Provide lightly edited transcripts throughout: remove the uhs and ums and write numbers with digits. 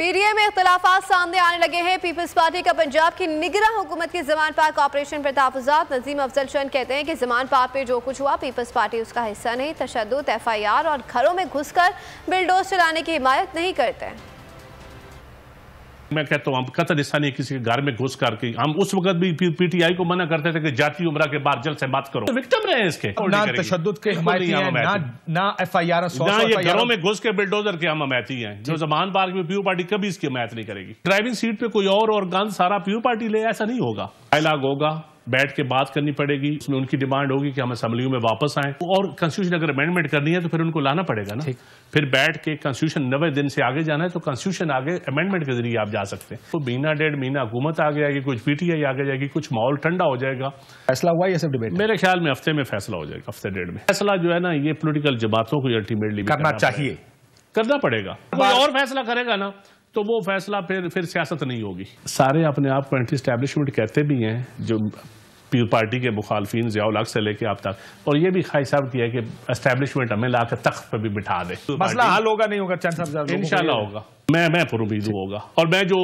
PDA में इख्तिलाफात सामने आने लगे हैं। पीपल्स पार्टी का पंजाब की निगरान हुकूमत की जमान पार्क ऑपरेशन पर तहफ़्फ़ुज़ात। नज़ीम अफजल चंद कहते हैं कि जमान पार्क पे जो कुछ हुआ पीपल्स पार्टी उसका हिस्सा नहीं। तशद्दुद, FIR और घरों में घुसकर बिलडोज चलाने की हिमायत नहीं करते। मैं कहता हूँ हम कतई हिस्सा नहीं किसी के घर में घुस करके। हम उस वक्त भी PTI को मना करते थे कि जाती उम्र के बाद जल्द से बात करो। तो विक्टिम रहे इसके ना तशद्दुद के हिमायती हैं, ना FIR, ना ये घरों में घुस के बिल्डोजर के हम हमायती हैं। जो जमान पार्क में प्योर पार्टी कभी इसकी हमायत नहीं करेगी। ड्राइविंग सीट पे कोई और गन सारा प्योर पार्टी ले, ऐसा नहीं होगा। डायलॉग होगा, बैठ के बात करनी पड़ेगी। उसमें उनकी डिमांड होगी कि हम असेंबलियों में वापस आएं और कॉन्स्टिट्यूशन अगर अमेंडमेंट करनी है तो फिर उनको लाना पड़ेगा ना। फिर बैठ के कॉन्स्टिट्यूशन 90 दिन से आगे जाना है तो कॉन्स्टिट्यूशन आगे अमेंडमेंट के जरिए आप जा सकते हैं। तो महीना डेढ़ महीना हुकूमत आगे आएगी, कुछ PTI आगे जाएगी, कुछ माहौल ठंडा हो जाएगा। फैसला हुआ ये सब डिबेट मेरे ख्याल में हफ्ते में फैसला हो जाएगा, हफ्ते डेढ़ में। फैसला जो है ना ये पोलिटिकल जमातों को अल्टीमेटली करना चाहिए, करना पड़ेगा। कोई और फैसला करेगा ना तो वो फैसला फिर सियासत नहीं होगी। सारे अपने आप को एंटी एस्टैब्लिशमेंट कहते भी हैं, जो पीर पार्टी के मुखालफिन ज़ियाउल हक से लेके आप तक, और ये भी ख्वाहिश साहब की है कि एस्टैब्लिशमेंट हमें लाकर तख्त पे भी बिठा दे। मसला हल होगा नहीं होगा चंद साहब? इंशाल्लाह होगा, मैं पुरुमीद होगा। और मैं जो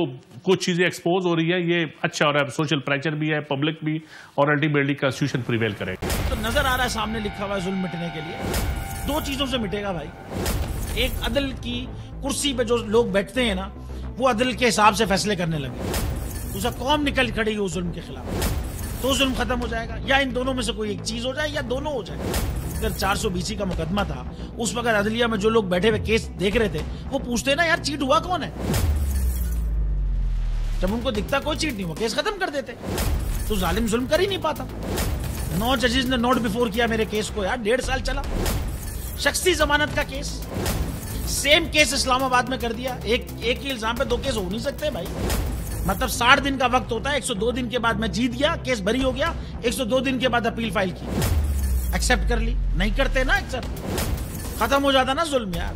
कुछ चीजें एक्सपोज हो रही है ये अच्छा हो रहा है, सोशल प्रेशर भी है, पब्लिक भी, और अल्टीमेटली कॉन्स्टिट्यूशन प्रिवेल करेगा। तो नजर आ रहा है सामने लिखा हुआ है जुल्म मिटने के लिए दो चीजों से मिटेगा भाई। एक, अदल की कुर्सी पे जो लोग बैठते हैं ना वो अदल के हिसाब से फैसले करने लगे। दूसरा, कौम निकल खड़ी हो जुल्म के खिलाफ तो जुल्म खत्म हो जाएगा। या इन दोनों में से कोई एक चीज हो जाए या दोनों हो जाए। अगर 420 का मुकदमा था उस वक्त अदलिया में जो लोग बैठे हुए केस देख रहे थे वो पूछते ना यार चीट हुआ कौन है। जब उनको दिखता कोई चीट नहीं हुआ केस खत्म कर देते। तो जालिम जुल्म कर ही नहीं पाता। 9 जजेस ने नोट बिफोर किया मेरे केस को यार, 1.5 साल चला। शख्सी जमानत का केस, सेम केस इस्लामाबाद में कर दिया। एक ही इल्जाम पे 2 केस हो नहीं सकते भाई। मतलब 60 दिन का वक्त होता है। 102 दिन के बाद मैं जीत गया, केस बरी हो गया। 102 दिन के बाद अपील फाइल की, एक्सेप्ट कर ली। नहीं करते ना एक्सेप्ट, खत्म हो जाता ना जुल्म यार।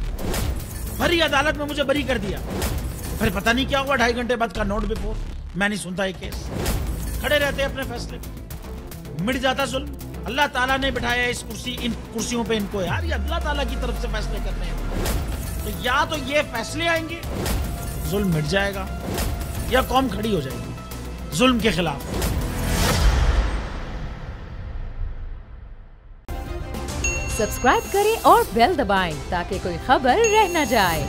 भरी अदालत में मुझे बरी कर दिया, फिर पता नहीं क्या हुआ 2.5 घंटे बाद का नोट बिफोर। मैं नहीं सुनता ये केस, खड़े रहते अपने फैसले पे, मिट जाता जुल्म। अल्लाह ताला ने बिठाया इस इन कुर्सियों पे इनको यार, ये अल्लाह ताला की तरफ से फैसले करने हैं। तो या तो ये फैसले आएंगे जुल्म मिट जाएगा, या कौम खड़ी हो जाएगी जुल्म के खिलाफ। सब्सक्राइब करें और बेल दबाएं ताकि कोई खबर रह न जाए।